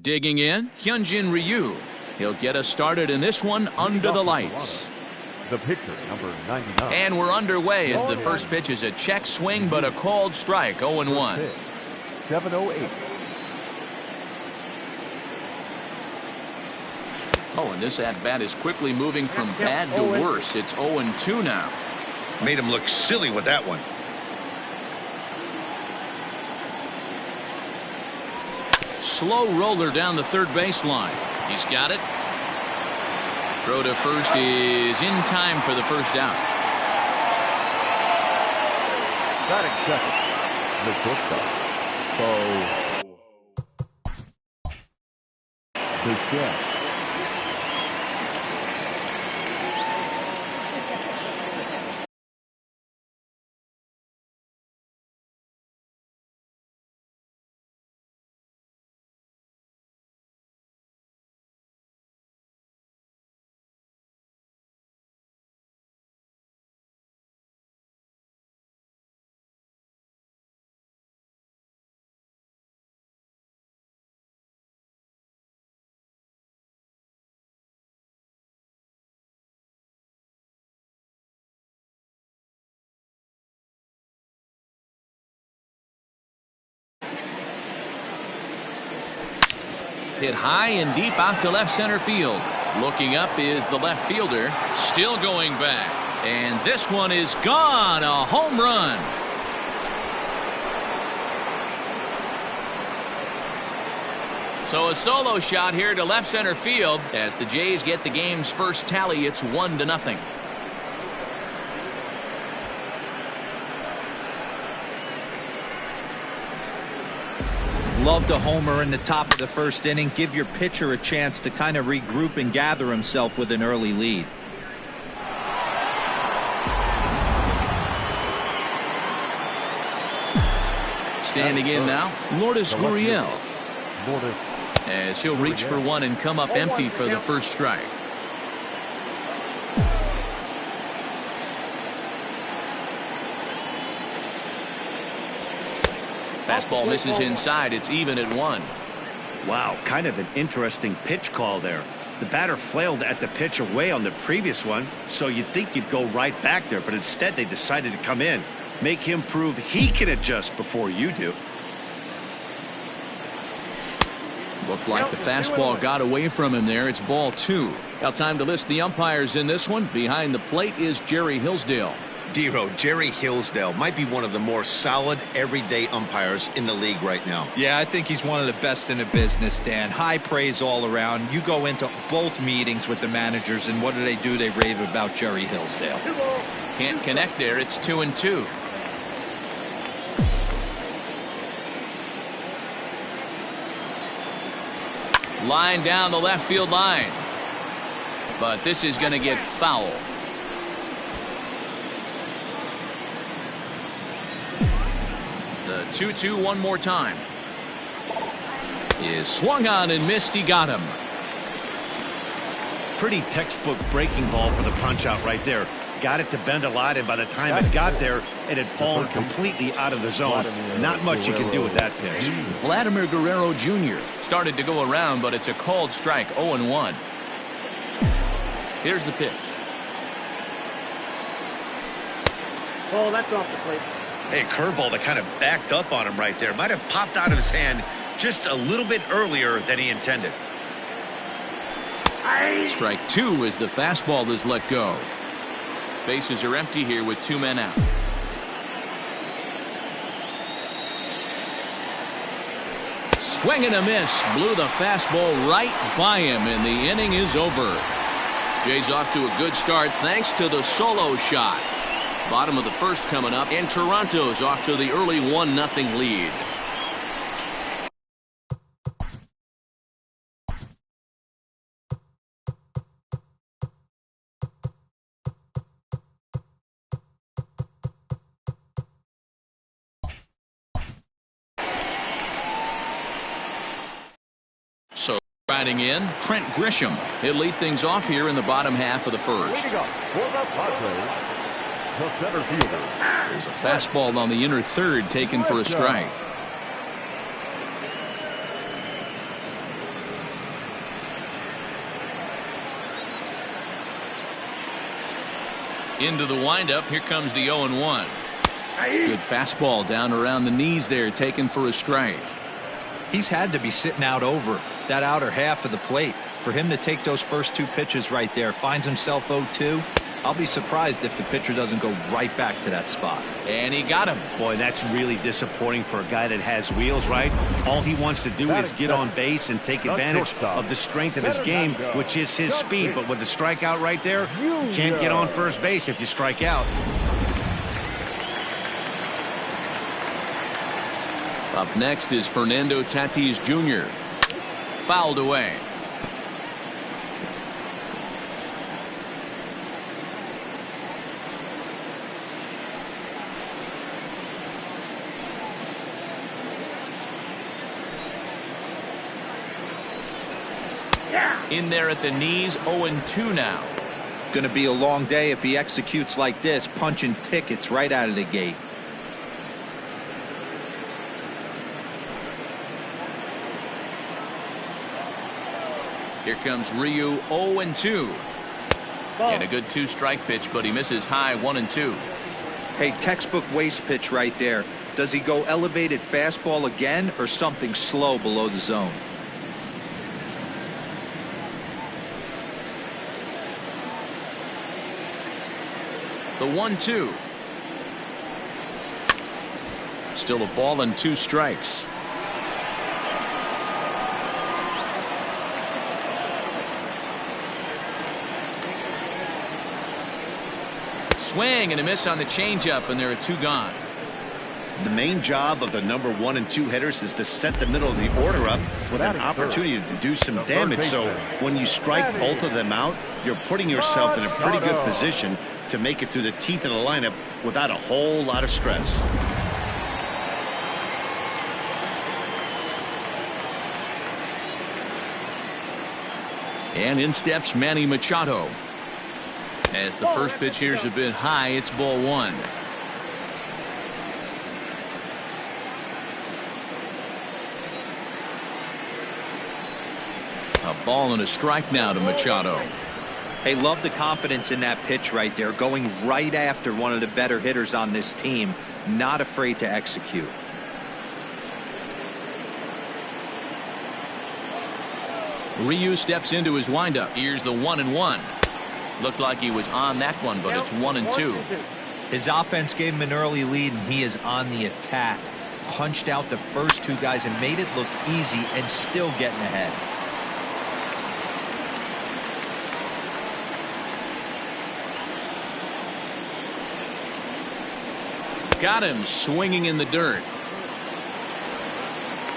Digging in, Hyunjin Ryu. He'll get us started in this one under the lights. The pitcher, number 99. And we're underway as the first pitch is a check swing, but a called strike, 0-1. 708. Oh, and this at-bat is quickly moving from bad to worse. It's 0-2 now. Made him look silly with that one. Slow roller down the third baseline. He's got it. Throw to first is in time for the first out. Batting second, the shortstop, Bo Bichette. Hit high and deep out to left center field. Looking up is the left fielder. Still going back. And this one is gone. A home run. So a solo shot here to left center field. As the Jays get the game's first tally, it's 1-0. Love the homer in the top of the first inning. Give your pitcher a chance to kind of regroup and gather himself with an early lead. Standing in now, Lourdes Gurriel. As he'll reach for one and come up empty for the first strike. Fastball misses inside. It's even at 1. Wow, kind of an interesting pitch call there. The batter flailed at the pitch away on the previous one, so you'd think you'd go right back there, but instead they decided to come in. Make him prove he can adjust before you do. Looked like the fastball got away from him there. It's ball 2. Now time to list the umpires in this one. Behind the plate is Jerry Hillsdale. Dero, Jerry Hillsdale might be one of the more solid everyday umpires in the league right now. Yeah, I think he's one of the best in the business, Dan. High praise all around. You go into both meetings with the managers, and what do? They rave about Jerry Hillsdale. Can't connect there. It's 2-2. Line down the left field line. But this is going to get foul. The 2-2 one more time. Is swung on and missed. He got him. Pretty textbook breaking ball for the punch out right there. Got it to bend a lot, and by the time it got there, it had fallen completely out of the zone. Not much you can do with that pitch. Vladimir Guerrero Jr. started to go around, but it's a called strike. 0-1. Here's the pitch. Oh, that's off the plate. Hey, curveball that kind of backed up on him right there. Might have popped out of his hand just a little bit earlier than he intended. Strike 2 as the fastball is let go. Bases are empty here with 2 men out. Swing and a miss. Blew the fastball right by him, and the inning is over. Jay's off to a good start thanks to the solo shot. Bottom of the first coming up, and Toronto's off to the early 1-0 lead. So riding in, Trent Grisham. He'll lead things off here in the bottom half of the first. There's a fastball on the inner third taken for a strike. Into the windup. Here comes the 0-1. Good fastball down around the knees there, taken for a strike. He's had to be sitting out over that outer half of the plate. For him to take those first two pitches right there, finds himself 0-2. I'll be surprised if the pitcher doesn't go right back to that spot. And he got him. Boy, that's really disappointing for a guy that has wheels, right? All he wants to do is get on base and take advantage of the strength of his game, which is his speed. But with the strikeout right there, you can't get on first base if you strike out. Up next is Fernando Tatis Jr. Fouled away. In there at the knees, 0-2 now. Going to be a long day if he executes like this, punching tickets right out of the gate. Here comes Ryu, 0-2. And a good two-strike pitch, but he misses high, 1-2. Hey, textbook waste pitch right there. Does he go elevated fastball again or something slow below the zone? The 1-2. Still a ball and 2 strikes. Swing and a miss on the changeup, and there are 2 gone. The main job of the number 1 and 2 hitters is to set the middle of the order up with an opportunity to do some damage. So when you strike both of them out, you're putting yourself in a pretty good position to make it through the teeth of the lineup without a whole lot of stress. And in steps Manny Machado. As the first pitch here is a bit high, it's ball 1. A ball and a strike now to Machado. Hey, love the confidence in that pitch right there, going right after one of the better hitters on this team, not afraid to execute. Ryu steps into his windup. Here's the 1-1. Looked like he was on that one, but it's 1-2. His offense gave him an early lead, and he is on the attack. Punched out the first 2 guys and made it look easy and still getting ahead. Got him swinging in the dirt.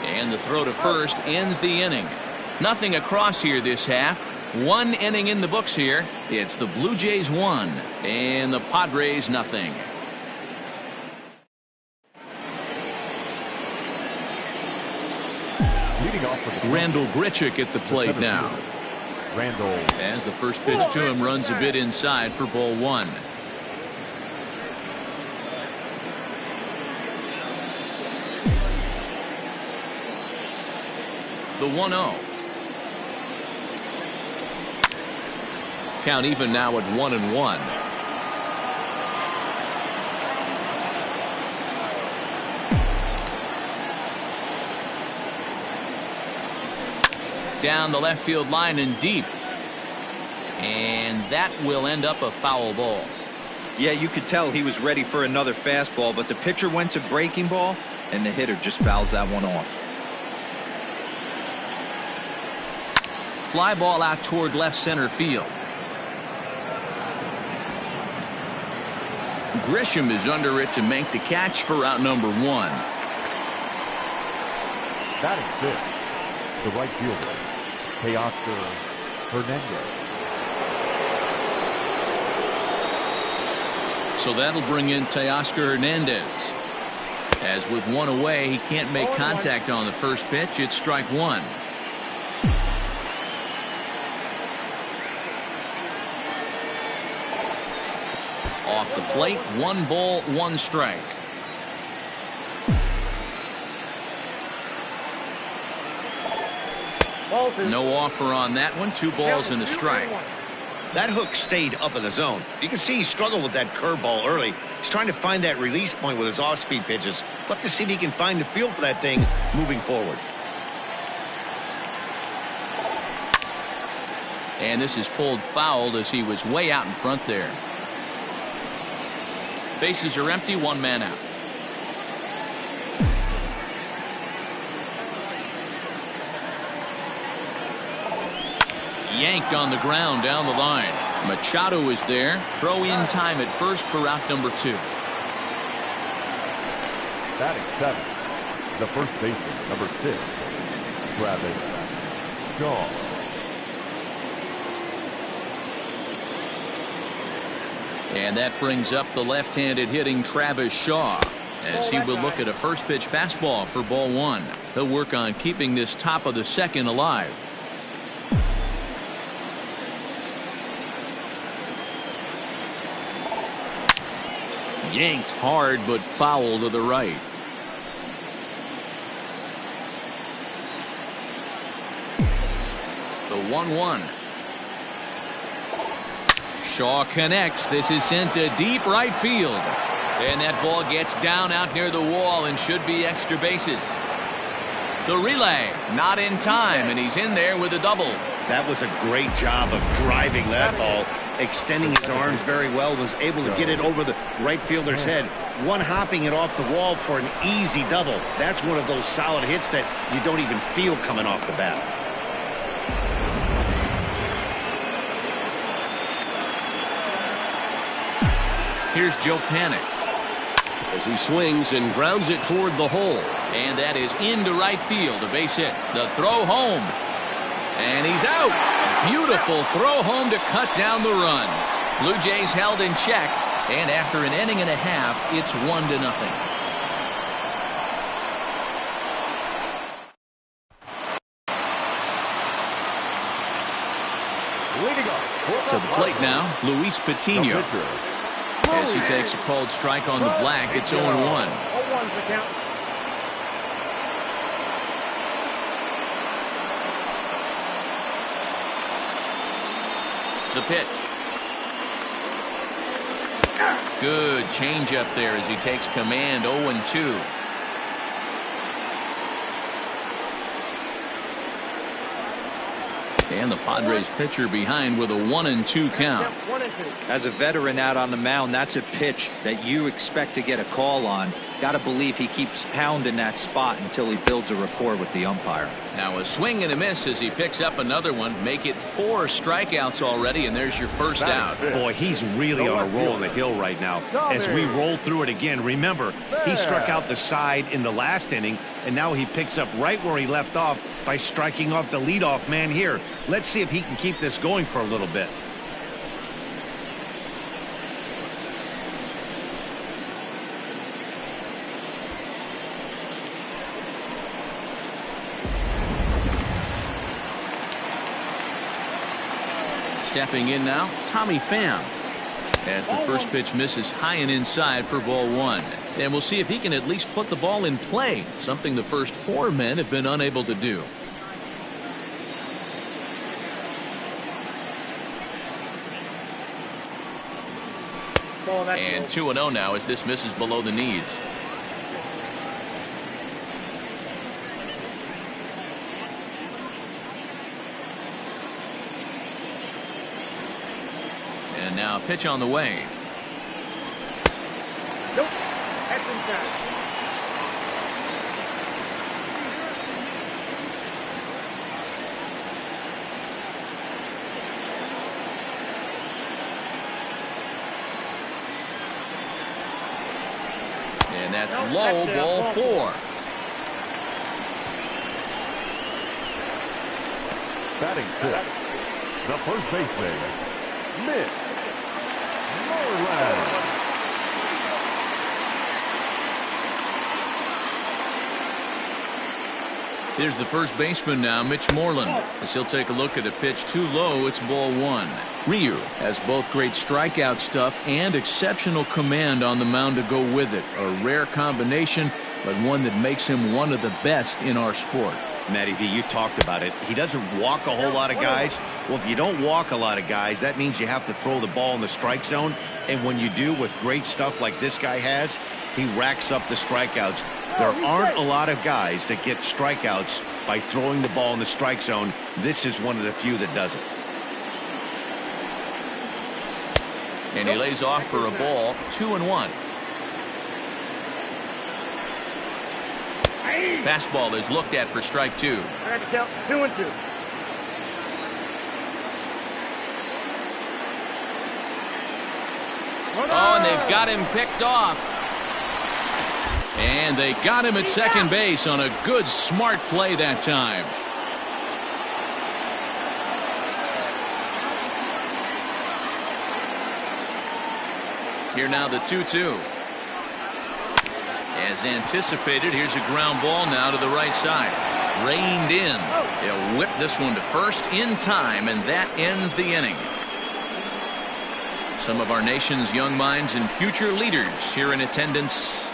And the throw to first ends the inning. Nothing across here this half. 1 inning in the books here. It's the Blue Jays 1 and the Padres nothing. Randall Grichuk at the plate now. Randall. As the first pitch to him runs a bit inside for ball 1. The 1-0. Count even now at 1-1. Down the left field line and deep. And that will end up a foul ball. Yeah, you could tell he was ready for another fastball, but the pitcher went to breaking ball, and the hitter just fouls that one off. Fly ball out toward left center field. Grisham is under it to make the catch for out number 1. Batting 5th, the right fielder, Teoscar Hernandez. So that'll bring in Teoscar Hernandez. As with 1 away, he can't make contact on the first pitch. It's strike 1. Off the plate, 1 ball, 1 strike. No offer on that one. 2 balls and a strike. That hook stayed up in the zone. You can see he struggled with that curveball early. He's trying to find that release point with his off-speed pitches. We'll have to see if he can find the feel for that thing moving forward. And this is pulled foul as he was way out in front there. Bases are empty, one man out. Yanked on the ground down the line. Machado is there. Throw in time at first for out number 2. Batting 7, the first baseman, number 6, Travis Shaw. And that brings up the left-handed hitting Travis Shaw as he will look at a first pitch fastball for ball 1. He'll work on keeping this top of the second alive. Yanked hard but foul to the right. The 1-1. Shaw connects. This is sent to deep right field. And that ball gets down out near the wall and should be extra bases. The relay not in time, and he's in there with a double. That was a great job of driving that ball, extending his arms very well, was able to get it over the right fielder's head, one-hopping it off the wall for an easy double. That's one of those solid hits that you don't even feel coming off the bat. Here's Joe Panic as he swings and grounds it toward the hole. And that is into right field, a base hit. The throw home. And he's out. Beautiful throw home to cut down the run. Blue Jays held in check. And after an inning and a half, it's 1-0. To the plate now, Luis Patino. As he takes a called strike on the black, it's 0-1. 0-1's the count. The pitch. Good changeup there as he takes command. 0-2. And the Padres pitcher behind with a 1-2 count. 1-2. As a veteran out on the mound, that's a pitch that you expect to get a call on. Got to believe he keeps pounding that spot until he builds a rapport with the umpire. Now a swing and a miss as he picks up another one. Make it 4 strikeouts already, and there's your first out. Boy, he's really on a roll on the hill right now. As we roll through it again, remember, he struck out the side in the last inning, and now he picks up right where he left off by striking off the leadoff man here. Let's see if he can keep this going for a little bit. Stepping in now, Tommy Pham. As the first pitch misses high and inside for ball 1. And we'll see if he can at least put the ball in play, something the first 4 men have been unable to do. And 2-0 now as this misses below the knees. And now pitch on the way. Nope. That's inside. And that's low, ball 4. Batting 6, the first baseman, Mitch Moreland. Here's the first baseman now, Mitch Moreland. As he'll take a look at a pitch too low, it's ball 1. Ryu has both great strikeout stuff and exceptional command on the mound to go with it. A rare combination, but one that makes him one of the best in our sport. Matty V, you talked about it. He doesn't walk a whole lot of guys. Well, if you don't walk a lot of guys, that means you have to throw the ball in the strike zone. And when you do, with great stuff like this guy has, he racks up the strikeouts. There aren't a lot of guys that get strikeouts by throwing the ball in the strike zone. This is one of the few that does it. And he lays off for a ball, 2-1. Fastball is looked at for strike 2. I got to count 2-2. Oh, and they've got him picked off. And they got him at second base on a good, smart play that time. Here now the 2-2. As anticipated, here's a ground ball now to the right side. Reined in. They'll whip this one to first in time, and that ends the inning. Some of our nation's young minds and future leaders here in attendance.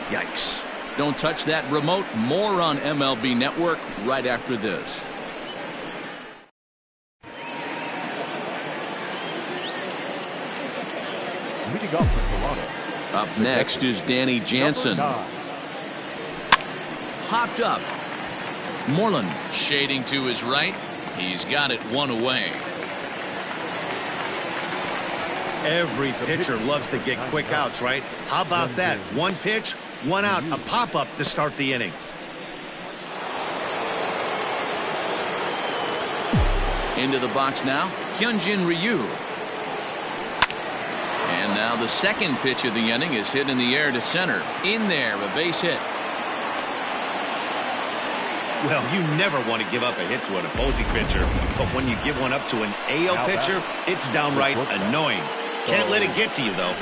Yikes. Don't touch that remote. More on MLB Network right after this. Leading off for Toronto. Up next is Danny Jansen. Hopped up. Moreland shading to his right. He's got it one away. Every pitcher loves to get quick outs, right? How about that? One pitch, one out, a pop-up to start the inning. Into the box now, Hyunjin Ryu. And now the second pitch of the inning is hit in the air to center. In there, a base hit. Well, you never want to give up a hit to an opposing pitcher, but when you give one up to an AL pitcher, it's downright annoying. Can't let it get to you, though.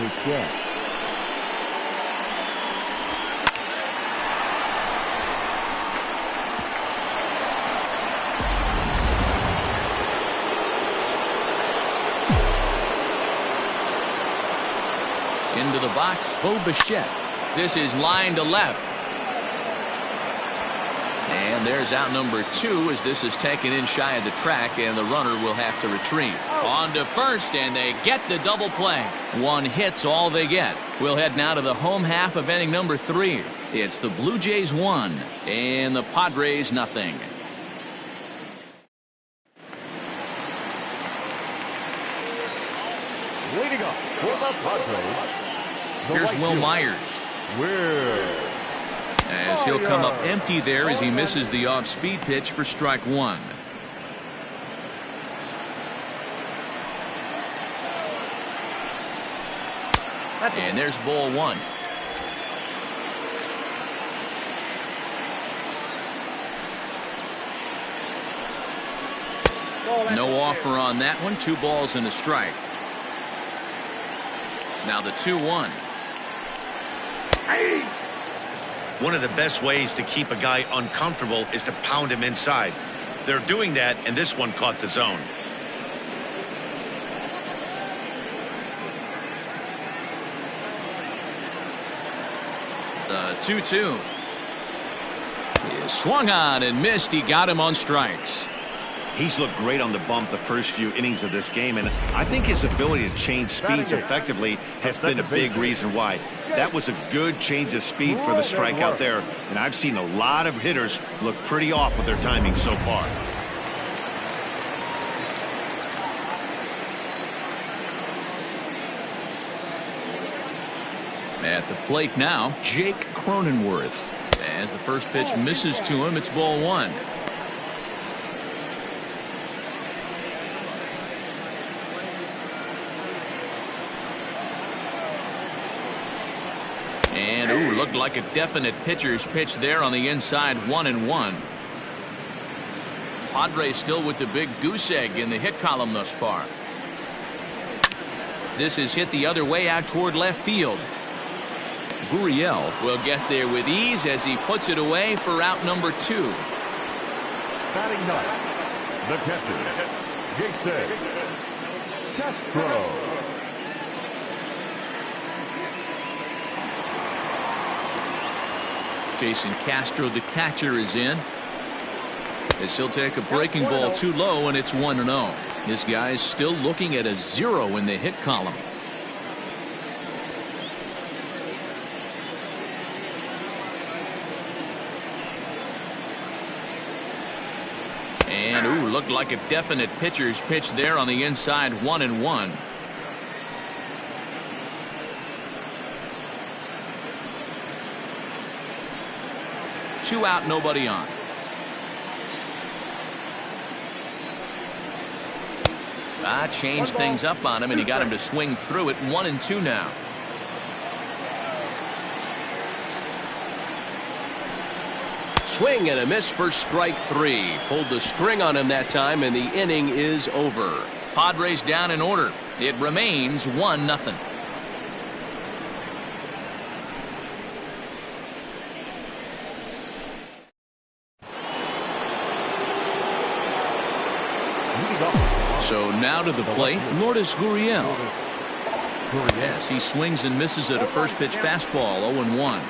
Into the box, Bo Bichette. This is line to left. And there's out number 2 as this is taken in shy of the track, and the runner will have to retreat. On to first, and they get the double play. One hit's all they get. We'll head now to the home half of inning number 3. It's the Blue Jays 1 and the Padres nothing. Leading up for the Padres. Here's Will Myers. As he'll come up empty there as he misses the off-speed pitch for strike 1. And there's ball 1. No offer on that one. 2 balls and a strike. Now the 2-1. One of the best ways to keep a guy uncomfortable is to pound him inside. They're doing that, and this one caught the zone. The 2-2 is swung on and missed. He got him on strikes. He's looked great on the bump the first few innings of this game, and I think his ability to change speeds effectively has been a big reason why. That was a good change of speed for the strikeout there, and I've seen a lot of hitters look pretty off with their timing so far. At the plate now, Jake Cronenworth. As the first pitch misses to him, it's ball 1. And ooh, looked like a definite pitcher's pitch there on the inside. 1-1. Padres still with the big goose egg in the hit column thus far. This is hit the other way out toward left field. Gurriel will get there with ease as he puts it away for out number 2. Batting ninth, the catcher, Jason Castro. Jason Castro, the catcher, is in. As he'll take a breaking ball too low, and it's 1-0. This guy's still looking at a 0 in the hit column. And ooh, looked like a definite pitcher's pitch there on the inside. 1-1. Two out, nobody on. Changed things up on him, and he got him to swing through it. 1-2 now. Swing and a miss for strike 3. Pulled the string on him that time, and the inning is over. Padres down in order. It remains 1-0. So now to the plate, Lourdes Gurriel. Yes, he swings and misses at a first pitch fastball. 0-1.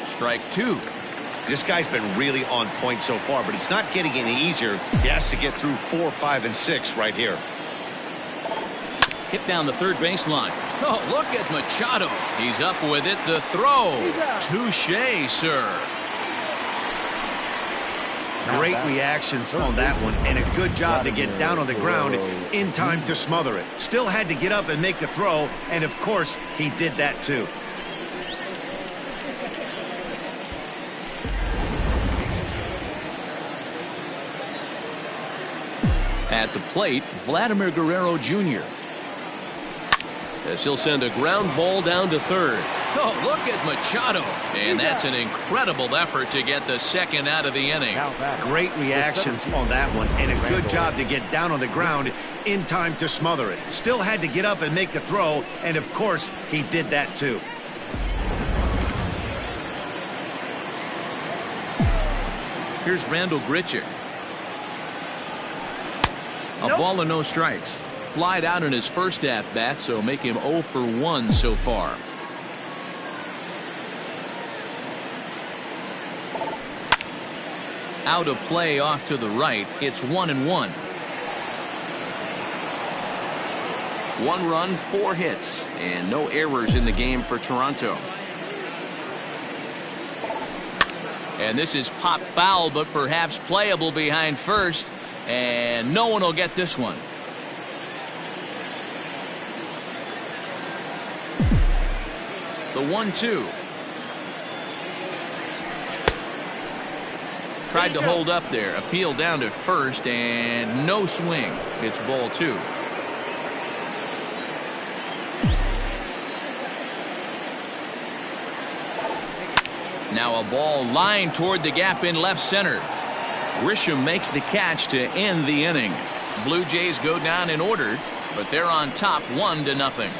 Strike 2. This guy's been really on point so far, but it's not getting any easier. He has to get through 4, 5, and 6 right here. Hit down the third baseline. Oh, look at Machado. He's up with it. The throw. Touché, sir. Great reactions on that one, and a good job to get down on the ground in time to smother it. Still had to get up and make the throw, and of course, he did that too. At the plate, Vladimir Guerrero Jr. As he'll send a ground ball down to third. Oh, look at Machado. And that's an incredible effort to get the second out of the inning. Great reactions on that one, and a good job to get down on the ground in time to smother it. Still had to get up and make the throw, and of course, he did that too. Here's Randall Grichuk. A ball and no strikes. Flied out in his first at-bat, so make him 0 for 1 so far. Out of play off to the right. It's 1-1. 1 run, 4 hits, and no errors in the game for Toronto. And this is pop foul, but perhaps playable behind first. And no one will get this one. The 1-2. Tried to hold up there. Appeal down to first, and no swing. It's ball 2. Now a ball lined toward the gap in left center. Grisham makes the catch to end the inning. Blue Jays go down in order, but they're on top 1-0.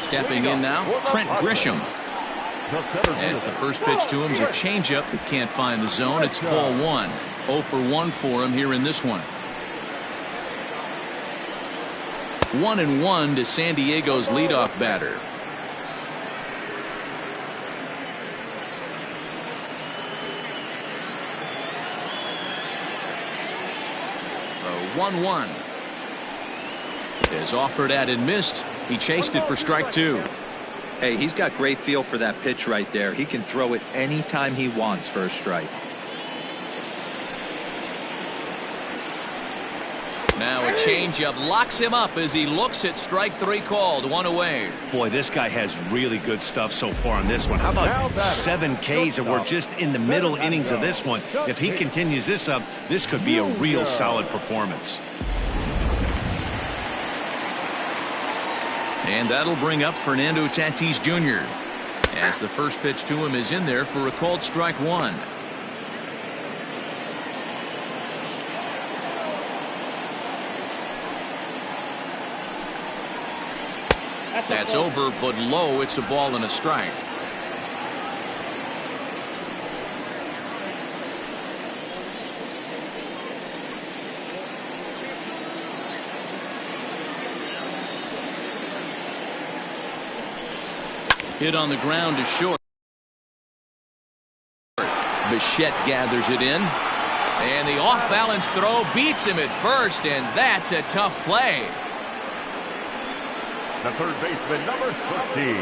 Stepping in now, Trent Grisham. As the first pitch to him is a changeup that can't find the zone. It's ball 1. 0 for 1 for him here in this one. 1-1 to San Diego's leadoff batter. The 1-1 is offered at and missed. He chased it for strike 2. Hey, he's got great feel for that pitch right there. He can throw it anytime he wants for a strike. Now a changeup locks him up as he looks at strike 3 called. 1 away. Boy, this guy has really good stuff so far on this one. How about 7 Ks, and we're just in the middle innings of this one. If he continues this up, this could be a real solid performance. And that'll bring up Fernando Tatis Jr. as the first pitch to him is in there for a called strike 1. That's over, but low. It's a ball and a strike. Hit on the ground to short. Bichette gathers it in. And the off-balance throw beats him at first, and that's a tough play. The third baseman, number 13,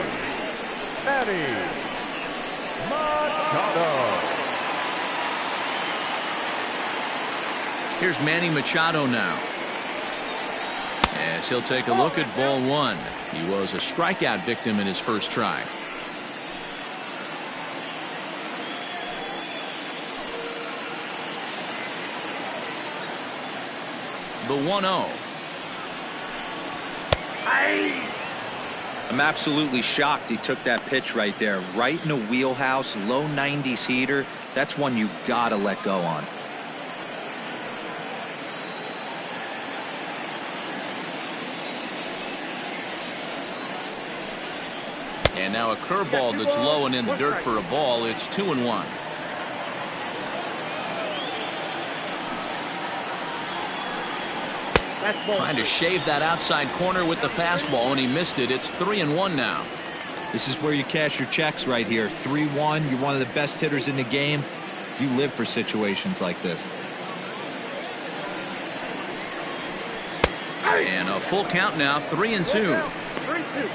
Manny Machado. Here's Manny Machado now. As he'll take a look at ball one. He was a strikeout victim in his first try. The 1-0. I'm absolutely shocked he took that pitch right there. Right in a wheelhouse, low 90s heater. That's one you gotta let go on. And now a curveball that's low and in the dirt for a ball. It's 2-1. Trying to shave that outside corner with the fastball, and he missed it. It's 3-1 now. This is where you cash your checks right here. 3-1. You're one of the best hitters in the game. You live for situations like this. And a full count now, 3-2. 3-2.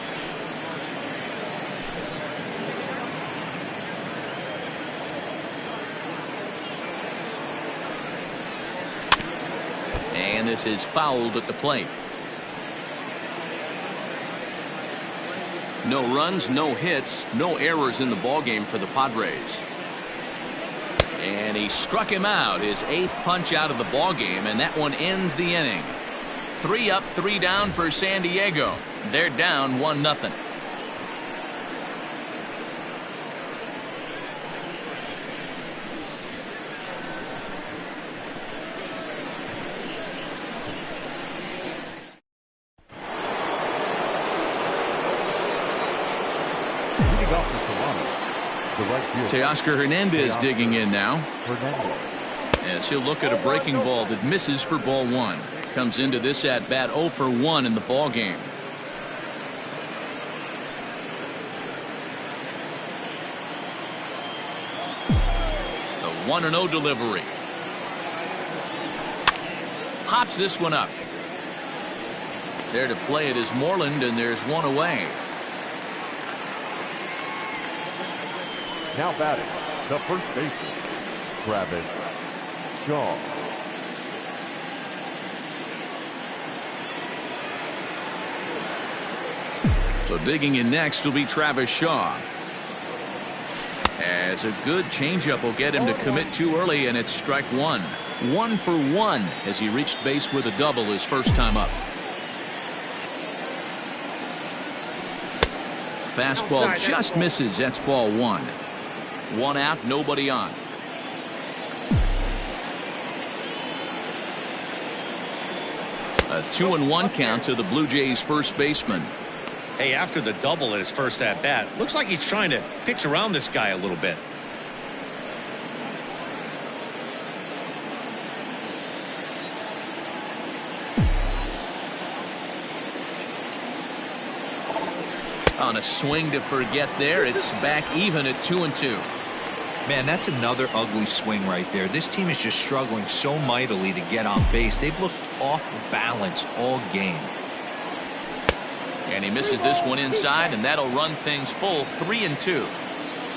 And this is fouled at the plate. No runs, no hits, no errors in the ballgame for the Padres. And he struck him out, his 8th punch out of the ballgame, and that one ends the inning. 3 up, 3 down for San Diego. They're down 1-0. Teoscar Hernandez digging in now. As he'll look at a breaking ball that misses for ball one. Comes into this at bat 0 for 1 in the ball game. The 1-0 delivery. Pops this one up. There to play it is Moreland, and there's one away. Now batting, the first baseman, Travis Shaw. So digging in next will be Travis Shaw. As a good changeup will get him to commit too early, and it's strike one. 1 for 1 as he reached base with a double his first time up. Fastball just misses. That's ball one. 1 out, nobody on. A 2-1 count to the Blue Jays first baseman. Hey, after the double at his first at bat, looks like he's trying to pitch around this guy a little bit. On a swing to forget there, it's back even at 2-2. Man, that's another ugly swing right there. This team is just struggling so mightily to get on base. They've looked off balance all game. And he misses this one inside, and that'll run things full 3-2.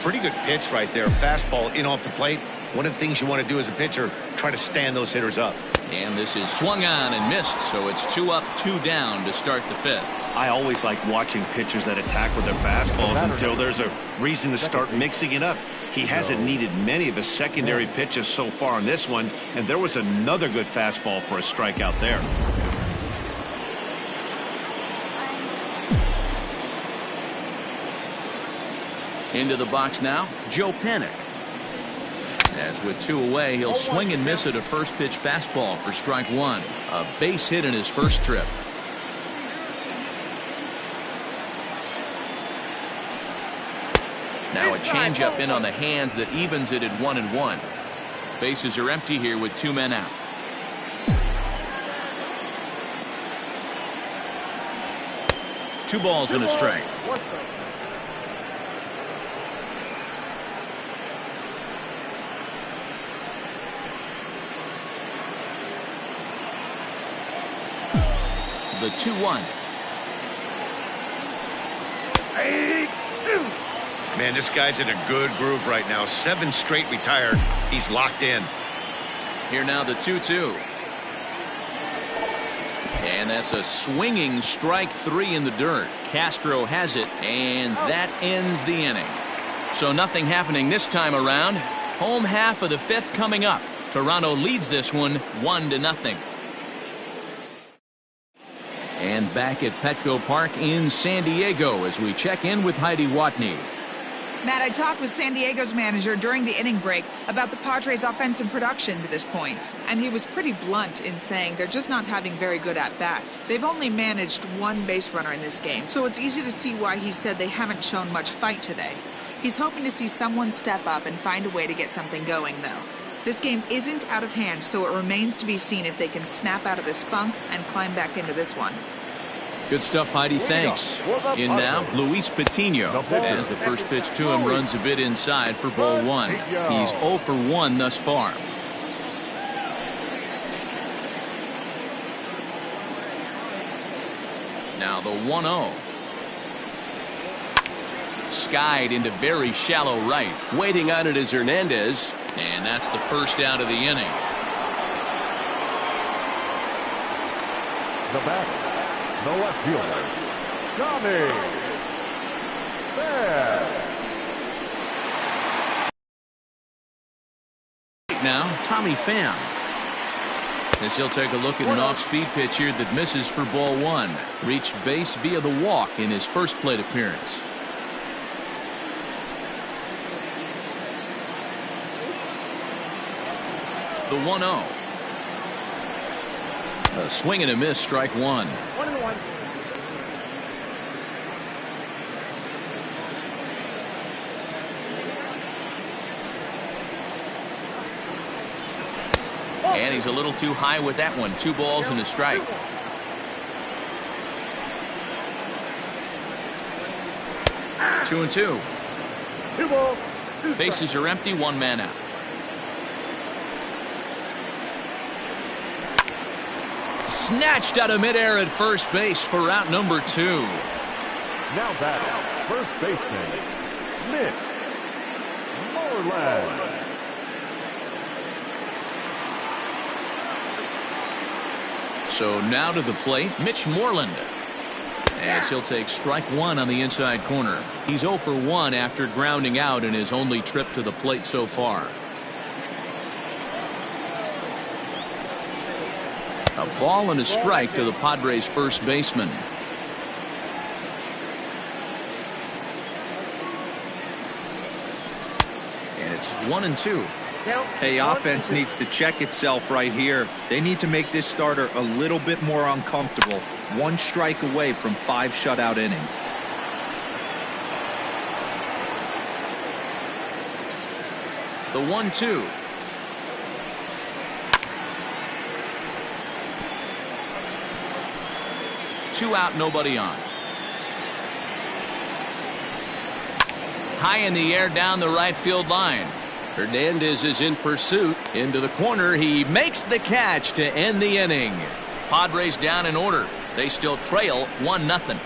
Pretty good pitch right there. Fastball in off the plate. One of the things you want to do as a pitcher, try to stand those hitters up. And this is swung on and missed, so it's 2 up, 2 down to start the 5th. I always like watching pitchers that attack with their fastballs until there's a reason to start mixing it up. He hasn't needed many of his secondary pitches so far in this one, and there was another good fastball for a strikeout there. Into the box now, Joe Panik. As with 2 away, he'll swing and miss at a first pitch fastball for strike 1. A base hit in his first trip. Now a changeup in on the hands that evens it at 1-1. Bases are empty here with 2 men out. Two balls and a strike. the 2-1. Man, this guy's in a good groove right now. 7 straight retired. He's locked in. Here now the 2-2. And that's a swinging strike 3 in the dirt. Castro has it, and that ends the inning. So nothing happening this time around. Home half of the 5th coming up. Toronto leads this one 1-0. And back at Petco Park in San Diego as we check in with Heidi Watney. Matt, I talked with San Diego's manager during the inning break about the Padres' offensive production to this point, and he was pretty blunt in saying they're just not having very good at-bats. They've only managed 1 base runner in this game, so it's easy to see why he said they haven't shown much fight today. He's hoping to see someone step up and find a way to get something going, though. This game isn't out of hand, so it remains to be seen if they can snap out of this funk and climb back into this one. Good stuff, Heidi. Thanks. In now, Luis Patino. As the first pitch to him runs a bit inside for ball 1. He's 0 for 1 thus far. Now the 1-0. Skied into very shallow right. Waiting on it is Hernandez. And that's the first out of the inning. The batter, the left fielder, Johnny Bair. Now, Tommy Pham. As he'll take a look at an off-speed pitch here that misses for ball 1. Reached base via the walk in his first plate appearance. The 1-0. A swing and a miss, strike 1. 1-1. And he's a little too high with that one. 2 balls and a strike. Two and 2. 2 balls, 2 Bases are empty, 1 man out. Snatched out of midair at first base for out number 2. Now batting, first baseman, Mitch Moreland. So now to the plate, Mitch Moreland. As he'll take strike 1 on the inside corner. He's 0 for 1 after grounding out in his only trip to the plate so far. A ball and a strike to the Padres' first baseman. And it's 1-2. Hey, offense needs to check itself right here. They need to make this starter a little bit more uncomfortable. 1 strike away from 5 shutout innings. The 1-2. Two out, nobody on. High in the air down the right field line. Hernandez is in pursuit. Into the corner. He makes the catch to end the inning. Padres down in order. They still trail 1-0.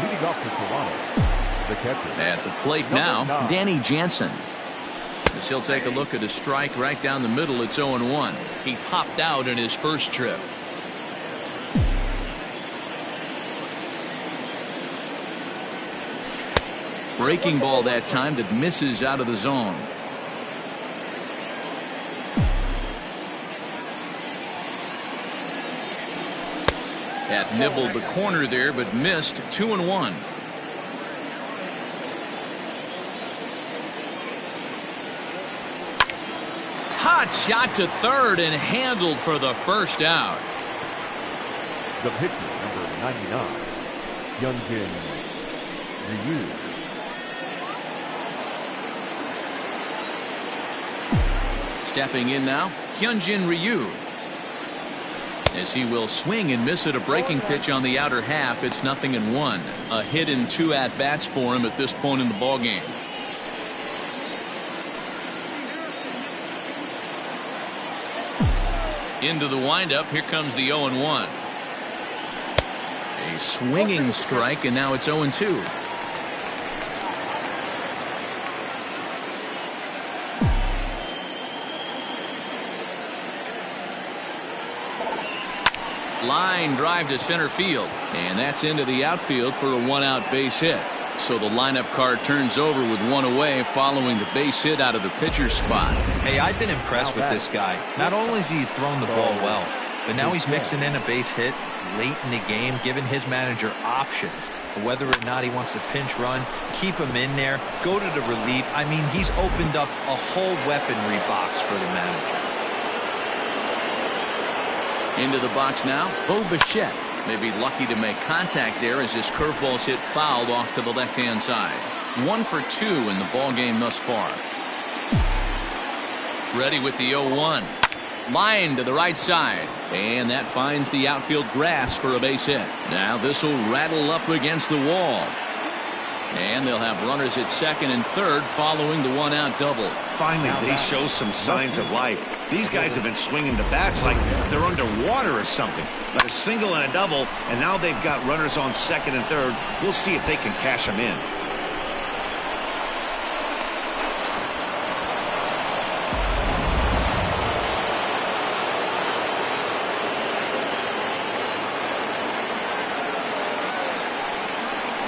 Leading off to Toronto, the catcher. At the plate now, Danny Jansen. As he'll take a look at a strike right down the middle, it's 0-1. He popped out in his first trip. Breaking ball that time that misses out of the zone. That nibbled the corner there, but missed. 2-1. Hot shot to third and handled for the first out. The pitcher, number 99, Hyunjin Ryu. Stepping in now, Hyunjin Ryu. as he will swing and miss at a breaking pitch on the outer half. It's 0-1. A hit and 2 at-bats for him at this point in the ballgame. Into the windup. Here comes the 0-1. A swinging strike, and now it's 0-2. Line drive to center field, and that's into the outfield for a 1-out base hit. So the lineup card turns over with 1 away following the base hit out of the pitcher's spot. Hey, I've been impressed with this guy. Not only has he thrown the ball well, but now he's mixing in a base hit late in the game, giving his manager options. Whether or not he wants to pinch run, keep him in there, go to the relief. I mean, he's opened up a whole weaponry box for the manager. Into the box now, Bo Bichette may be lucky to make contact there as his curveball's hit fouled off to the left-hand side. 1 for 2 in the ball game thus far. Ready with the 0-1. Line to the right side, and that finds the outfield grass for a base hit. Now this will rattle up against the wall, and they'll have runners at second and third following the 1-out double. Finally, they show some signs of life. These guys have been swinging the bats like they're underwater or something. But a single and a double, and now they've got runners on second and third. We'll see if they can cash them in.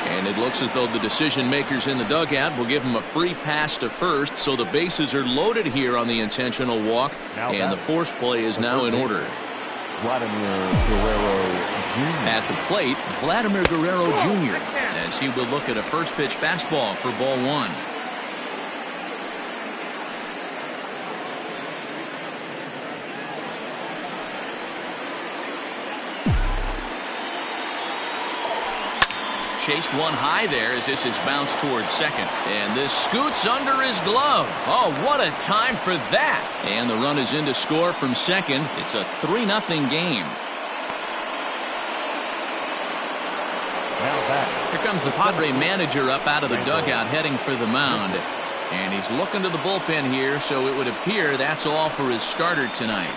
And it looks as though the decision makers in the dugout will give him a free pass to first, so the bases are loaded here on the intentional walk, and the force play is now in order. At the plate, Vladimir Guerrero Jr., as he will look at a first pitch fastball for ball 1. Chased one high there as this is bounced towards second. And this scoots under his glove. Oh, what a time for that. And the run is in to score from second. It's a 3-0 game. Here comes the Padre manager up out of the dugout heading for the mound. And he's looking to the bullpen here, so it would appear that's all for his starter tonight.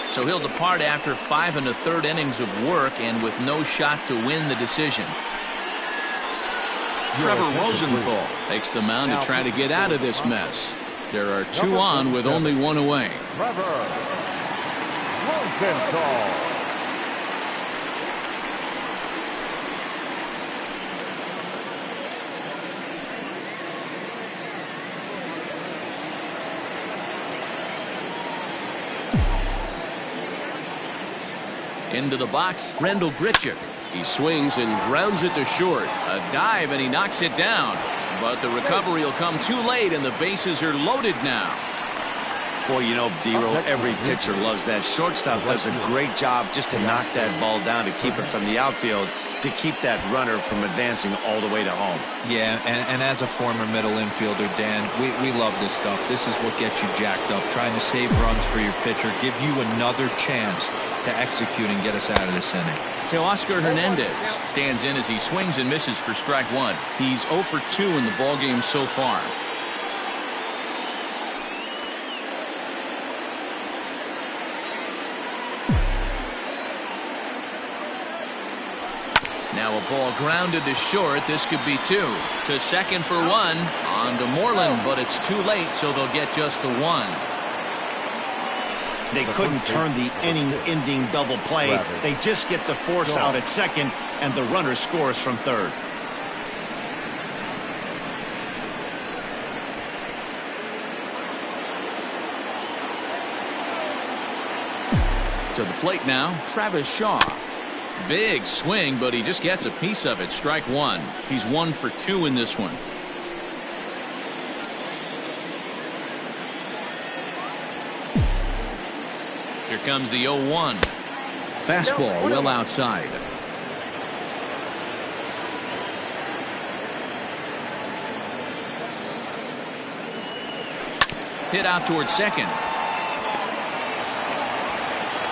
So he'll depart after 5 1/3 innings of work and with no shot to win the decision. Trevor Rosenthal takes the mound to try to get out of this mess. There are 2 on with only 1 away. Trevor Rosenthal. Into the box, Randall Grichuk. He swings and grounds it to short. A dive, and he knocks it down. But the recovery will come too late, and the bases are loaded now. Boy, you know, D-Roll, every pitcher loves that. Shortstop does a great job just to knock that ball down, to keep it from the outfield, to keep that runner from advancing all the way to home. Yeah, and as a former middle infielder, Dan, we love this stuff. This is what gets you jacked up, trying to save runs for your pitcher, give you another chance to execute and get us out of this inning. Teoscar Hernandez stands in as he swings and misses for strike 1. He's 0 for 2 in the ballgame so far. Now a ball grounded to short. This could be 2. To second for 1. On to Moreland, but it's too late, so they'll get just the 1. They couldn't turn the inning-ending double play. They just get the force out at second, and the runner scores from third. To the plate now, Travis Shaw. Big swing, but he just gets a piece of it. Strike 1. He's 1 for 2 in this one. Here comes the 0-1. Fastball well outside. Hit out towards second.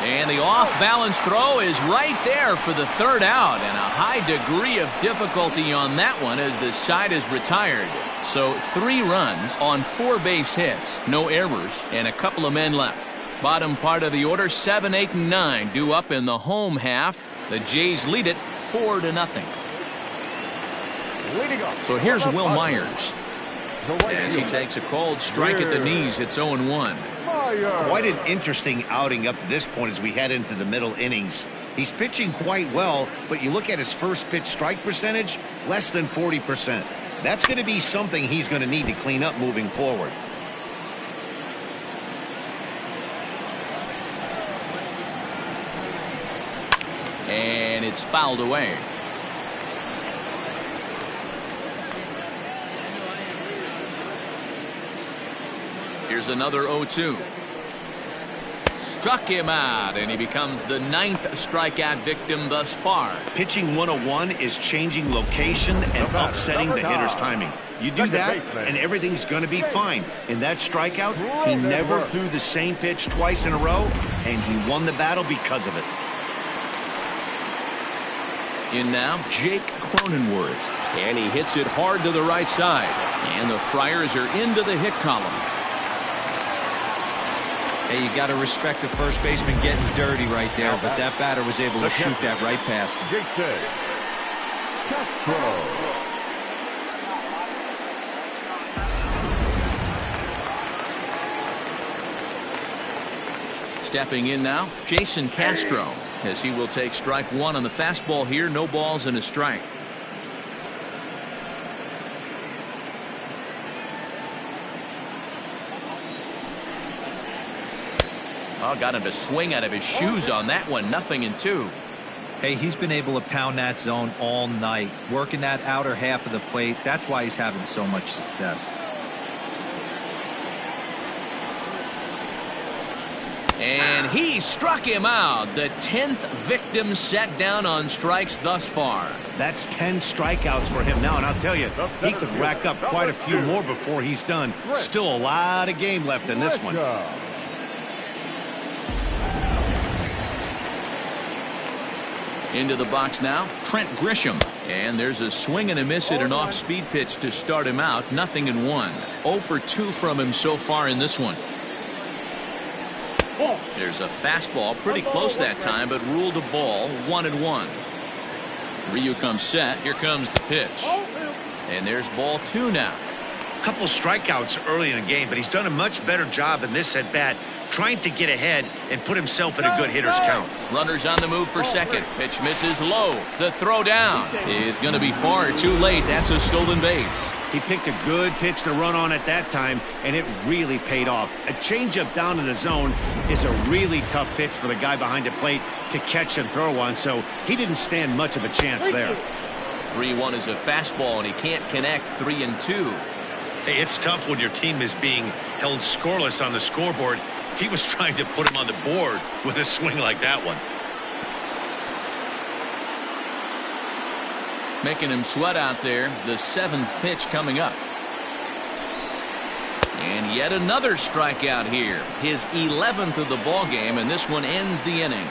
And the off-balance throw is right there for the third out, and a high degree of difficulty on that one as the side is retired. So 3 runs on 4 base hits, no errors, and a couple of men left. Bottom part of the order, 7, 8, and 9 due up in the home half. The Jays lead it 4-0. So here's Will Myers as he takes a cold strike at the knees. It's 0-1. Quite an interesting outing up to this point as we head into the middle innings. He's pitching quite well, but you look at his first pitch strike percentage, less than 40%. That's going to be something he's going to need to clean up moving forward. And it's fouled away. Here's another 0-2. Struck him out, and he becomes the 9th strikeout victim thus far. Pitching 101 is changing location and upsetting the hitter's timing. You do that, and everything's going to be fine. In that strikeout, he never threw the same pitch twice in a row, and he won the battle because of it. In now, Jake Cronenworth, and he hits it hard to the right side. And the Friars are into the hit column. Hey, you got to respect the first baseman getting dirty right there, but that batter was able to shoot that right past him. Stepping in now, Jason Castro, as he will take strike 1 on the fastball here. No balls and a strike. Oh, got him to swing out of his shoes on that one. 0-2. Hey, he's been able to pound that zone all night, working that outer half of the plate. That's why he's having so much success. And he struck him out. The 10th victim set down on strikes thus far. That's 10 strikeouts for him now, and I'll tell you, he could rack up quite a few more before he's done. Still a lot of game left in this one. Into the box now, Trent Grisham. And there's a swing and a miss at an off-speed pitch to start him out. 0-1. 0 for 2 from him so far in this one. There's a fastball pretty close that time, but ruled a ball. 1-1. Ryu comes set. Here comes the pitch. And there's ball 2 now. Couple strikeouts early in the game, but he's done a much better job in this at bat, trying to get ahead and put himself in a good hitter's count. Runners on the move for second. Pitch misses low. The throw down is going to be far too late. That's a stolen base. He picked a good pitch to run on at that time, and it really paid off. A changeup down in the zone is a really tough pitch for the guy behind the plate to catch and throw on, so he didn't stand much of a chance there. 3-1 is a fastball, and he can't connect. 3-2. Hey, it's tough when your team is being held scoreless on the scoreboard. He was trying to put him on the board with a swing like that one. Making him sweat out there. The 7th pitch coming up. And yet another strikeout here. His 11th of the ball game, and this one ends the inning.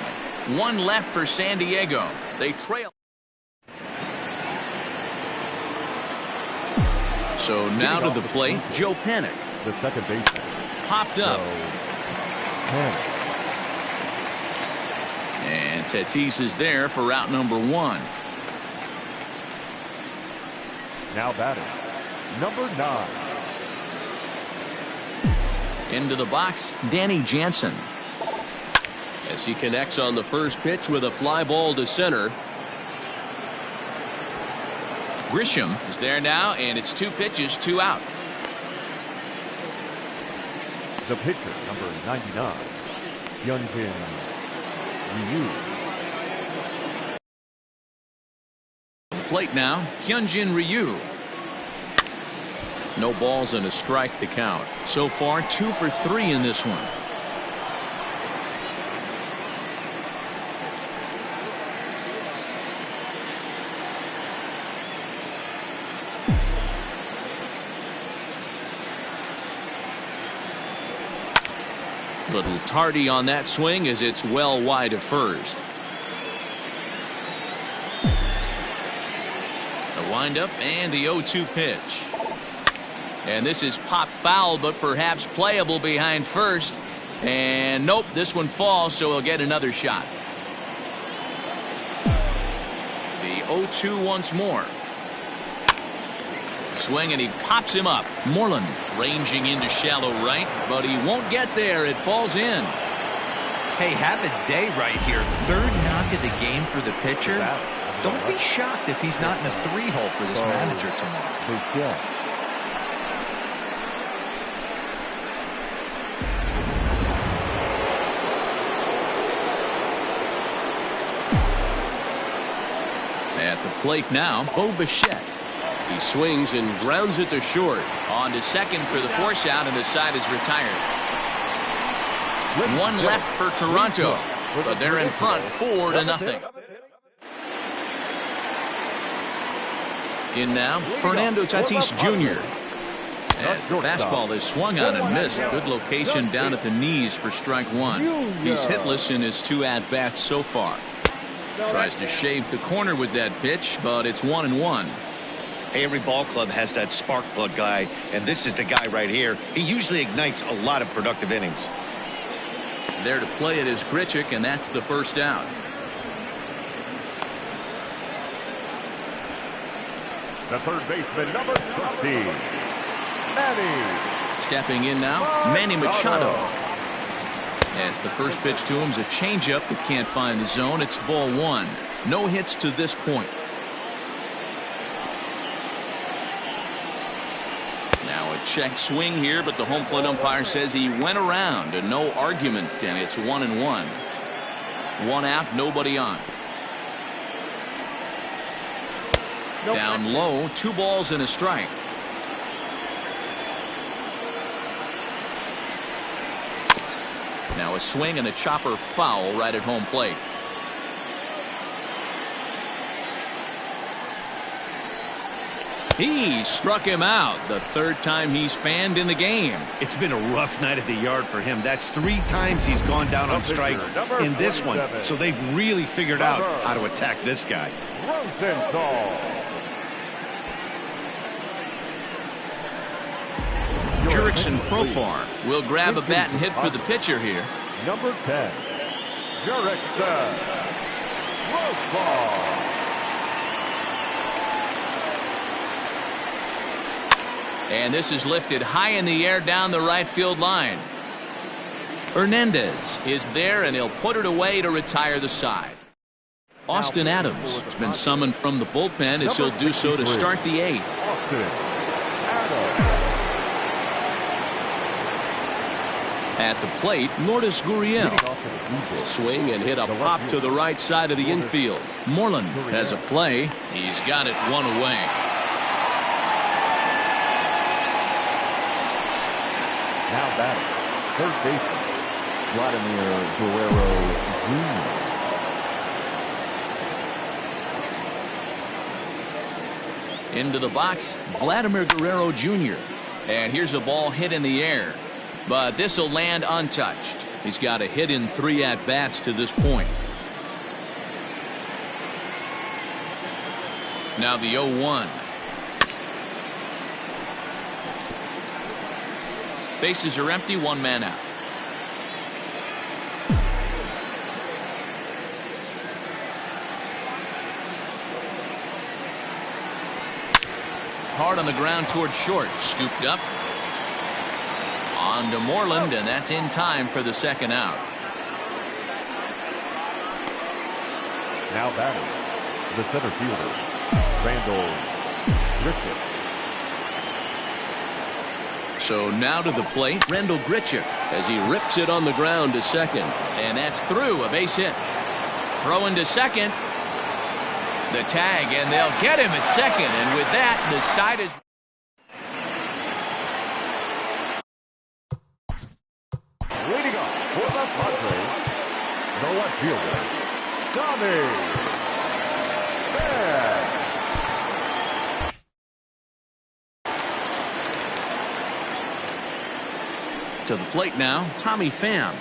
1 left for San Diego. They trail. So now to the plate, Joe Panik. The second baseman. Popped up. And Tatis is there for route number 1. Now batting, number 9. Into the box, Danny Jansen. As he connects on the first pitch with a fly ball to center. Grisham is there now, and it's 2 pitches, 2 out. The pitcher, number 99, Hyunjin Ryu. Plate now, Hyunjin Ryu. No balls and a strike to count. So far, 2 for 3 in this one. Little tardy on that swing as it's well wide of first. The windup and the 0-2 pitch. And this is pop foul, but perhaps playable behind first. And nope, this one falls, so he'll get another shot. The 0-2 once more. Swing, and he pops him up. Moreland ranging into shallow right, but he won't get there. It falls in. Hey, have a day right here. Third knock of the game for the pitcher. Don't be shocked if he's not in a 3-hole for this manager tomorrow. At the plate now, Bo Bichette. He swings and grounds it to short. On to second for the force out, and the side is retired. One left for Toronto, but they're in front 4-0. In now, Fernando Tatis Jr. As the fastball is swung on and missed. Good location down at the knees for strike one. He's hitless in his 2 at-bats so far. Tries to shave the corner with that pitch, but it's 1-1. Hey, every ball club has that spark plug guy, and this is the guy right here. He usually ignites a lot of productive innings. There to play it is Grichuk, and that's the first out. The third baseman, number 13, Manny. Stepping in now, Manny Machado. As the first pitch to him is a changeup that can't find the zone. It's ball 1. No hits to this point. Now a check swing here, but the home plate umpire says he went around, and no argument, and it's 1-1. 1 out, nobody on. Down low, 2 balls and a strike. Now a swing and a chopper foul right at home plate. He struck him out, the 3rd time he's fanned in the game. It's been a rough night at the yard for him. That's 3 times he's gone down on strikes in this one. So they've really figured out how to attack this guy. Jurickson Profar will grab a bat and hit for the pitcher here. Number 10, Jurickson Profar. And this is lifted high in the air down the right field line. Hernandez is there, and he'll put it away to retire the side. Austin Adams has been summoned from the bullpen as he'll do so to start the 8th. Austin Adams. At the plate, Lourdes Gurriel will swing and hit a pop to the right side of the infield. Moreland has a play. He's got it 1 away. Now batting, third baseman, Vladimir Guerrero Jr. Into the box, Vladimir Guerrero Jr. And here's a ball hit in the air. But this will land untouched. He's got a hit in 3 at-bats to this point. Now the 0-1. Bases are empty, 1 man out. Hard on the ground toward short. Scooped up. On to Moreland, and that's in time for the 2nd out. Now batting, the center fielder, Randall Grichuk. So now to the plate, Randall Grichuk as he rips it on the ground to second. And that's through, a base hit. Throw into second. The tag, and they'll get him at second. And with that, the side is... Leading up for the Padres, the left fielder, Tommy Pham. To the plate now, Tommy Pham.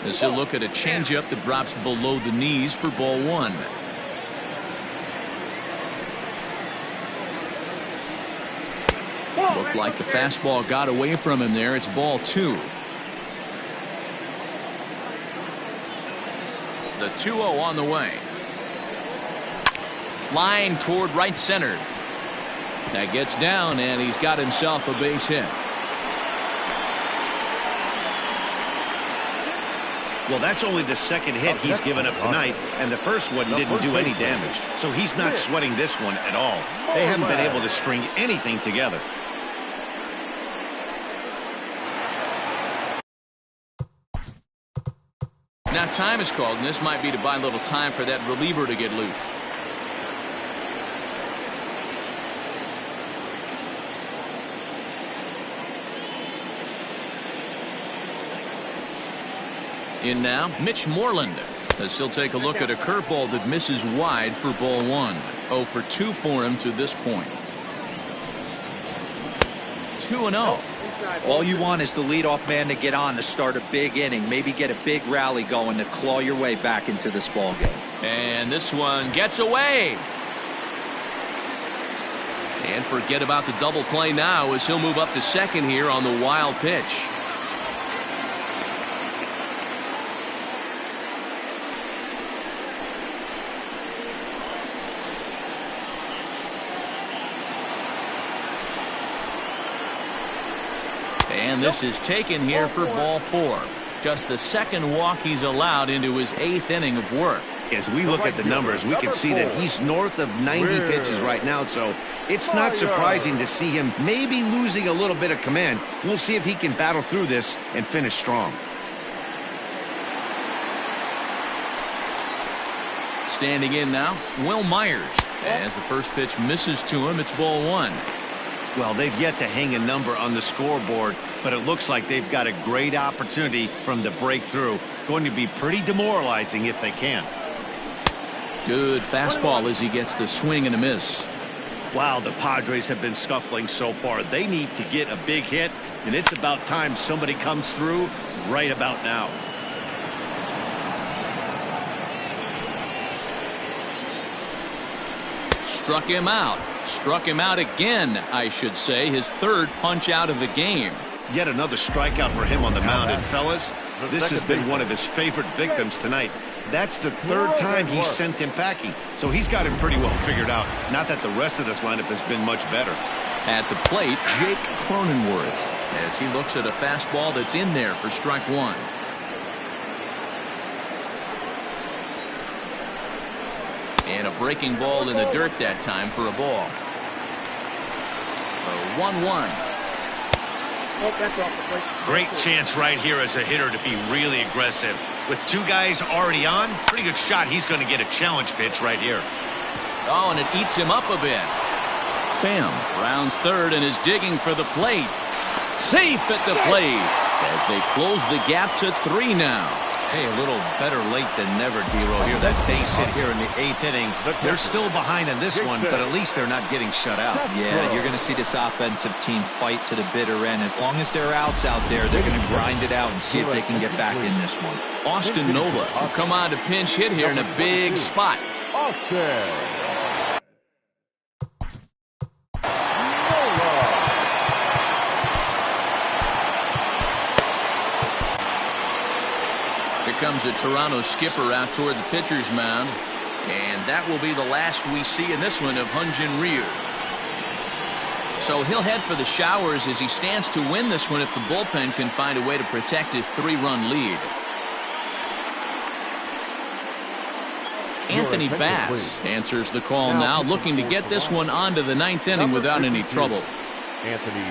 As he'll look at a changeup that drops below the knees for ball one. Looked like the fastball got away from him there. It's ball two. The 2-0 on the way. Line toward right center. That gets down, and he's got himself a base hit. Well, that's only the second hit he's given up tonight, and the first one didn't do any damage. So he's not sweating this one at all. They haven't been able to string anything together. Now time is called, and this might be to buy a little time for that reliever to get loose. In now, Mitch Moreland, as he'll take a look at a curveball that misses wide for ball one. 0 for 2 for him to this point. 2-0. All you want is the leadoff man to get on to start a big inning, maybe get a big rally going to claw your way back into this ball game. And this one gets away. And forget about the double play now as he'll move up to second here on the wild pitch. And this is taken here for ball four. Just the second walk he's allowed into his 8th inning of work. As we look at the numbers, we can see that he's north of 90 pitches right now, so it's not surprising to see him maybe losing a little bit of command. We'll see if he can battle through this and finish strong. Standing in now, Will Myers. As the first pitch misses to him, it's ball one. Well, they've yet to hang a number on the scoreboard, but it looks like they've got a great opportunity from the breakthrough. Going to be pretty demoralizing if they can't. Good fastball as he gets the swing and a miss. Wow, the Padres have been scuffling so far. They need to get a big hit, and it's about time somebody comes through right about now. Struck him out. Struck him out again, I should say. His third punch out of the game. Yet another strikeout for him on the mound. And fellas, this has been one of his favorite victims tonight. That's the third time he's sent him packing. So he's got it pretty well figured out. Not that the rest of this lineup has been much better. At the plate, Jake Cronenworth, as he looks at a fastball that's in there for strike one. And a breaking ball in the dirt that time for a ball. A 1-1. Great chance right here as a hitter to be really aggressive. With two guys already on, pretty good shot. He's going to get a challenge pitch right here. Oh, and it eats him up a bit. Pham rounds third and is digging for the plate. Safe at the plate as they close the gap to 3 now. Hey, a little better late than never, D-Row here. That base hit here in the 8th inning. They're still behind in this one, but at least they're not getting shut out. Yeah, you're going to see this offensive team fight to the bitter end. As long as there are outs out there, they're going to grind it out and see if they can get back in this one. Austin Nova will come on to pinch hit here in a big spot. Austin. Here comes a Toronto skipper out toward the pitcher's mound. And that will be the last we see in this one of Hyun-Jin Ryu. So he'll head for the showers as he stands to win this one if the bullpen can find a way to protect his 3-run lead. Anthony Bass answers the call now, looking to get this one onto the 9th inning without any trouble. Anthony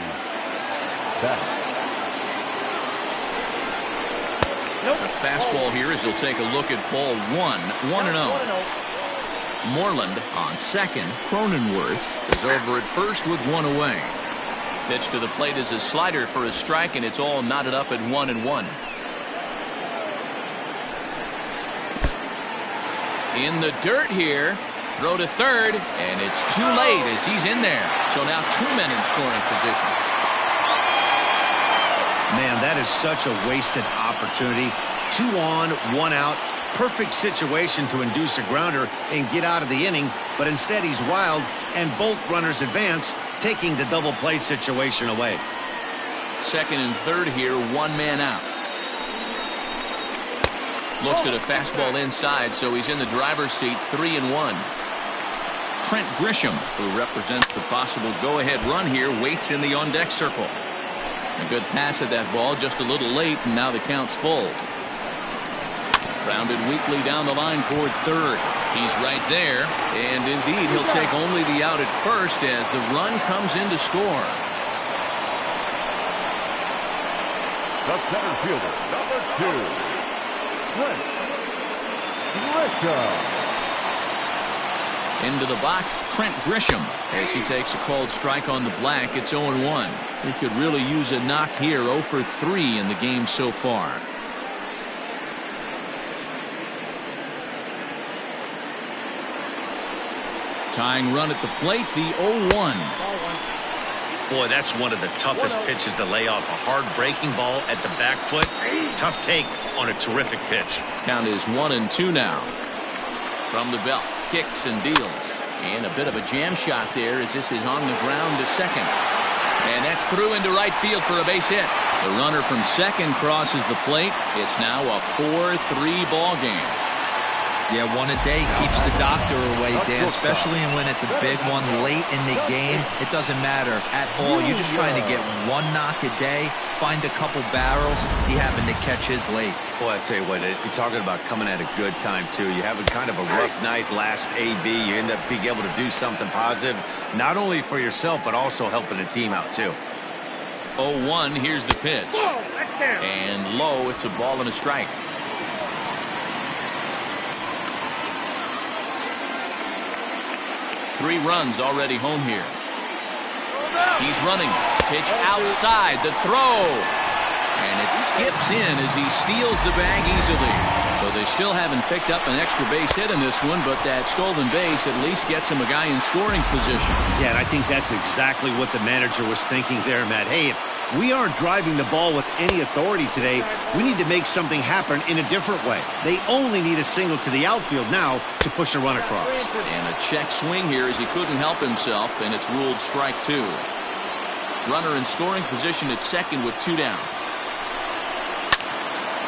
Bass. A fastball here as he'll take a look at ball 1-0. Moreland on second. Cronenworth is over at first with 1 away. Pitch to the plate is a slider for a strike, and it's all knotted up at 1-1. In the dirt here. Throw to third, and it's too late as he's in there. So now 2 men in scoring position. Man, that is such a wasted opportunity. 2 on, 1 out. Perfect situation to induce a grounder and get out of the inning, but instead he's wild, and both runners advance, taking the double play situation away. Second and third here, 1 man out. Looks at a fastball inside, so he's in the driver's seat, 3-1. Trent Grisham, who represents the possible go-ahead run here, waits in the on-deck circle. A good pass at that ball, just a little late, and now the count's full. Grounded weakly down the line toward third. He's right there, and indeed he'll take only the out at first as the run comes in to score. The center fielder, number 2, Trent Grisham. Into the box, Trent Grisham, as he takes a called strike on the black. It's 0-1. He could really use a knock here. 0 for 3 in the game so far. Tying run at the plate, the 0-1. Boy, that's one of the toughest pitches to lay off. A hard breaking ball at the back foot. Tough take on a terrific pitch. Count is 1-2 now. From the belt, kicks and deals. And a bit of a jam shot there as this is on the ground to second. And that's through into right field for a base hit. The runner from second crosses the plate. It's now a 4-3 ball game. Yeah, one a day keeps the doctor away, Dan, especially when it's a big one late in the game. It doesn't matter at all. You're just trying to get one knock a day, find a couple barrels. He happened to catch his late. Boy, I tell you what, you're talking about coming at a good time, too. You're having kind of a rough night last AB. You end up being able to do something positive, not only for yourself, but also helping the team out, too. 0-1, here's the pitch. And low, it's a ball and a strike. Three runs already home here. He's running. Pitch outside. The throw. And it skips in as he steals the bag easily. So they still haven't picked up an extra base hit in this one, but that stolen base at least gets him a guy in scoring position. Yeah, and I think that's exactly what the manager was thinking there, Matt. Hey, if we aren't driving the ball with any authority today, we need to make something happen in a different way. They only need a single to the outfield now to push a run across. And a check swing here as he couldn't help himself, and it's ruled strike 2. Runner in scoring position at second with 2 down.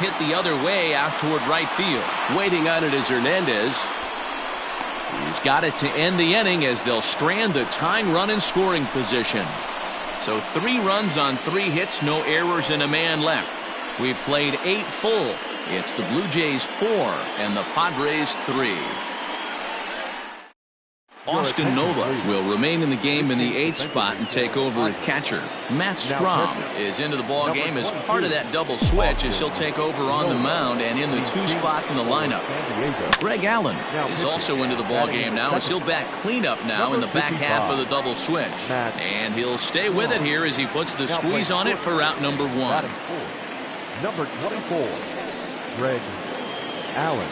Hit the other way out toward right field. Waiting on it is Hernandez. He's got it to end the inning as they'll strand the tying run in scoring position. So 3 runs on 3 hits, no errors, and a man left. We've played 8 full. It's the Blue Jays 4 and the Padres 3. Austin Nova will remain in the game in the 8th spot and take over at catcher. Matt Strom is into the ball game as part of that double switch as he'll take over on the mound and in the 2 spot in the lineup. Greg Allen is also into the ball game now as he'll bat cleanup now in the back half of the double switch. And he'll stay with it here as he puts the squeeze on it for out number 1. Number 24, Greg Allen.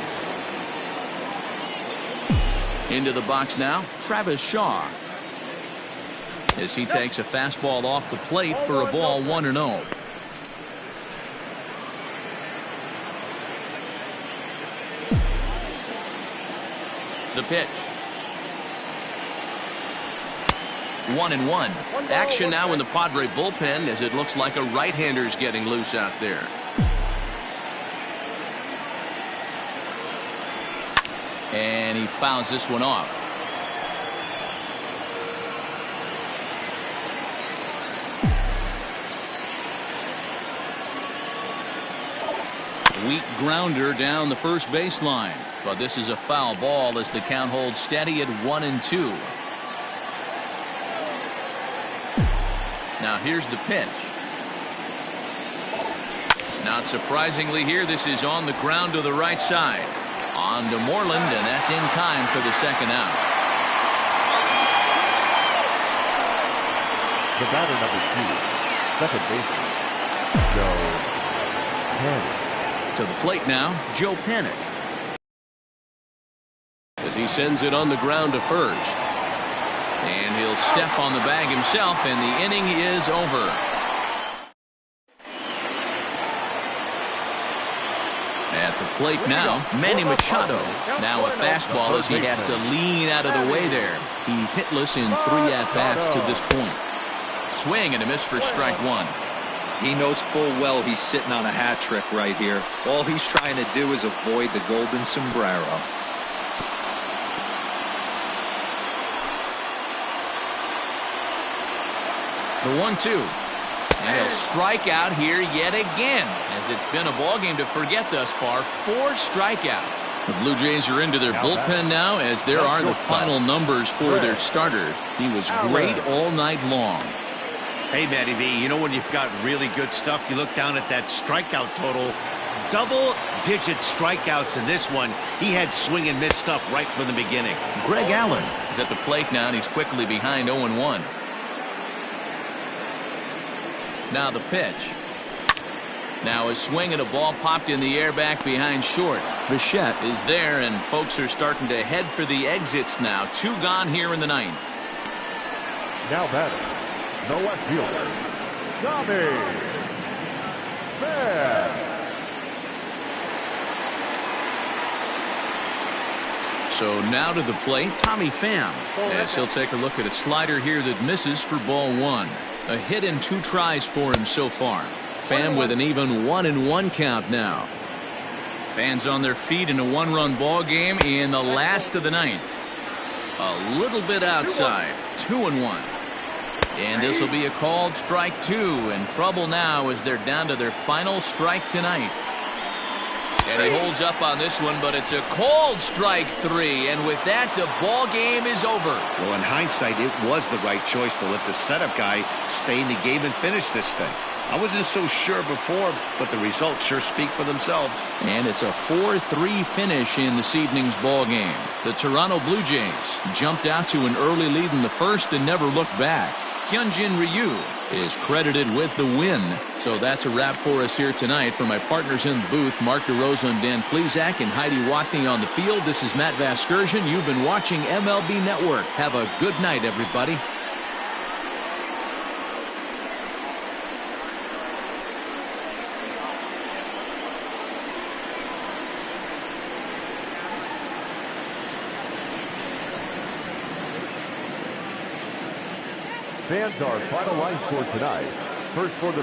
Into the box now, Travis Shaw. As he takes a fastball off the plate for a ball 1-0. The pitch. 1-1. Action now in the Padre bullpen as it looks like a right-hander's getting loose out there. And he fouls this one off. Weak grounder down the first baseline. But this is a foul ball as the count holds steady at 1-2. Now here's the pitch. Not surprisingly here, this is on the ground to the right side. On to Moreland, and that's in time for the second out. The batter number 2, second baseman, Joe Panic. To the plate now, Joe Panic. As he sends it on the ground to first. And he'll step on the bag himself, and the inning is over. the plate now, Manny Machado. Now a fastball as he has to lean out of the way there. He's hitless in 3 at-bats to this point. Swing and a miss for strike 1. He knows full well he's sitting on a hat trick right here. All he's trying to do is avoid the golden sombrero. The 1-2. And he'll strike out here yet again, as it's been a ball game to forget thus far. 4 strikeouts. The Blue Jays are into their bullpen now, as there are the final numbers for their starter. He was great all night long. Hey, Matty V, you know when you've got really good stuff, you look down at that strikeout total. Double-digit strikeouts in this one. He had swing and miss stuff right from the beginning. Greg Allen is at the plate now, and he's quickly behind 0-1. Now the pitch. Now a swing and a ball popped in the air back behind short. Bichette is there, and folks are starting to head for the exits now. 2 gone here in the 9th. Now batting, the left fielder, Tommy Pham. So now to the plate, Tommy Pham, as he'll take a look at a slider here that misses for ball 1. A hit in 2 tries for him so far. Pham with an even 1-1 count now. Fans on their feet in a 1-run ball game in the last of the 9th. A little bit outside. 2-1. And this will be a called strike 2. And trouble now as they're down to their final strike tonight. And he holds up on this one, but it's a called strike 3. And with that, the ball game is over. Well, in hindsight, it was the right choice to let the setup guy stay in the game and finish this thing. I wasn't so sure before, but the results sure speak for themselves. And it's a 4-3 finish in this evening's ball game. The Toronto Blue Jays jumped out to an early lead in the first and never looked back. Hyunjin Ryu is credited with the win. So that's a wrap for us here tonight. For my partners in the booth, Mark DeRosa and Dan Plesac, and Heidi Watney on the field, this is Matt Vasgersian. You've been watching MLB Network. Have a good night, everybody. Fans, our final line score tonight. First for the